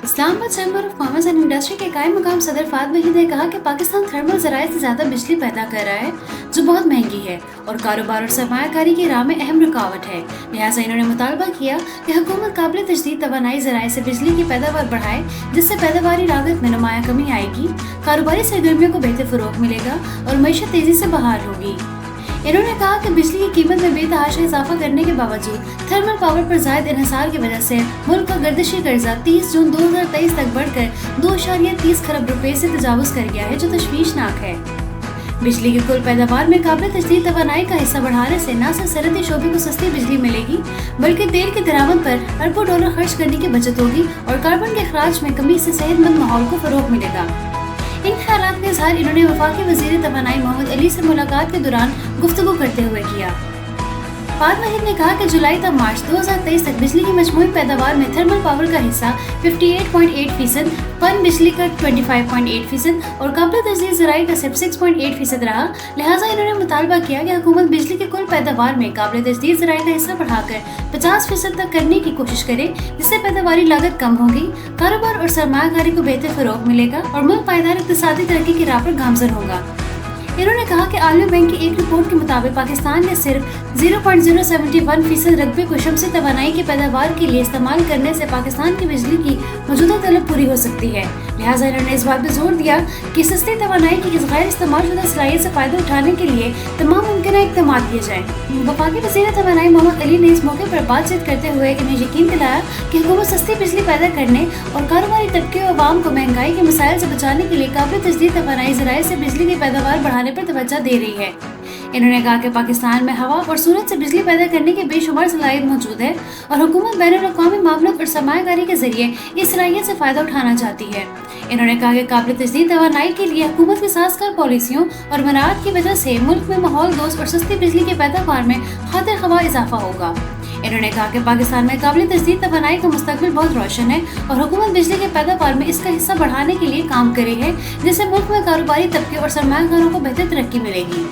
اسلام آباد chamber of commerce and industry کے قائم مقام صدر فہد وحید نے کہا کہ پاکستان تھرمل ذرائع سے زیادہ بجلی پیدا کر رہا ہے جو بہت مہنگی ہے اور کاروبار اور سرمایہ کاری کی راہ میں اہم رکاوٹ ہے، لہٰذا انہوں نے مطالبہ کیا کہ حکومت قابل تجدید توانائی ذرائع سے بجلی کی پیداوار بڑھائے جس سے پیداواری لاگت میں نمایاں کمی آئے گی، کاروباری سرگرمیوں کو بہتر فروغ ملے گا اور معیشت تیزی سے بحال ہوگی۔ انہوں نے کہا کہ بجلی کی قیمت میں بے تحاشا اضافہ کرنے کے باوجود تھرمل پاور پر زائد انحصار کی وجہ سے ملک کا گردشی قرضہ 30 جون 2023 تک بڑھ کر 2.30 کھرب روپے سے تجاوز کر گیا ہے جو تشویشناک ہے۔ بجلی کی کل پیداوار میں قابل تجدید توانائی کا حصہ بڑھانے سے نہ صرف صنعتی شعبے کو سستی بجلی ملے گی بلکہ تیل کی درآمد پر اربوں ڈالر خرچ کرنے کی بچت ہوگی اور کاربن کے اخراج میں کمی سے صحت مند ماحول کو فروغ ملے گا۔ ان خیالات کا اظہار انہوں نے وفاقی وزیر توانائی محمد علی سے ملاقات کے دوران گفتگو کرتے ہوئے کیا۔ فہد وحید نے کہا کہ جولائی تا مارچ 2023 تک بجلی کی مجموعی پیداوار میں تھرمل پاور کا حصہ 58.8%، پن بجلی کا 25.8% اور قابل تجدید ذرائع کا صرف 6.8% رہا، لہٰذا انہوں نے مطالبہ کیا کہ حکومت بجلی کی کل پیداوار میں قابل تجدید ذرائع کا حصہ بڑھا کر 50% تک کرنے کی کوشش کرے جس سے پیداواری لاگت کم ہوگی، کاروبار اور سرمایہ کاری کو بہتر فروغ ملے گا اور ملک پائیدار اقتصادی ترقی کی راہ پر گامزن ہوگا۔ انہوں نے کہا کہ عالمی بینک کی ایک رپورٹ کے مطابق پاکستان نے صرف 0.071% رقبے کو شمسی توانائی کی پیداوار کے لیے استعمال کرنے سے پاکستان کی بجلی کی موجودہ طلب پوری ہو سکتی ہے، لہٰذا انہوں نے اس بات پر زور دیا کہ سستی توانائی کی اس غیر استعمال شدہ صلاحیت سے فائدہ اٹھانے کے لیے تمام ممکنہ اقدامات کیے جائیں۔ وفاقی وزیر توانائی محمد علی نے اس موقع پر بات چیت کرتے ہوئے انہیں یقین دلایا کہ حکومت سستی بجلی پیدا کرنے اور کاروباری طبقے و عوام کو مہنگائی کے مسائل سے بچانے کے لیے قابل تجدید توانائی ذرائع سے بجلی کی پیداوار بڑھانے پر توجہ دے رہی ہے۔ انہوں نے کہا کہ پاکستان میں ہوا اور سورج سے بجلی پیدا کرنے کی بے شمار صلاحیت موجود ہے اور حکومت بین الاقوامی معاملات اور سرمایہ کاری کے ذریعے اس صلاحیت سے فائدہ اٹھانا چاہتی ہے۔ انہوں نے کہا کہ قابل تجدید توانائی کے لیے حکومت کی سازگار پالیسیوں اور مراعات کی وجہ سے ملک میں ماحول دوست اور سستی بجلی کی پیداوار میں خاطر خواہ اضافہ ہوگا۔ انہوں نے کہا کہ پاکستان میں قابل تجدید توانائی کا مستقبل بہت روشن ہے اور حکومت بجلی کی پیداوار میں اس کا حصہ بڑھانے کے لیے کام کر رہی ہے جس سے ملک میں کاروباری طبقے اور سرمایہ کاروں کو بہتر ترقی ملے گی۔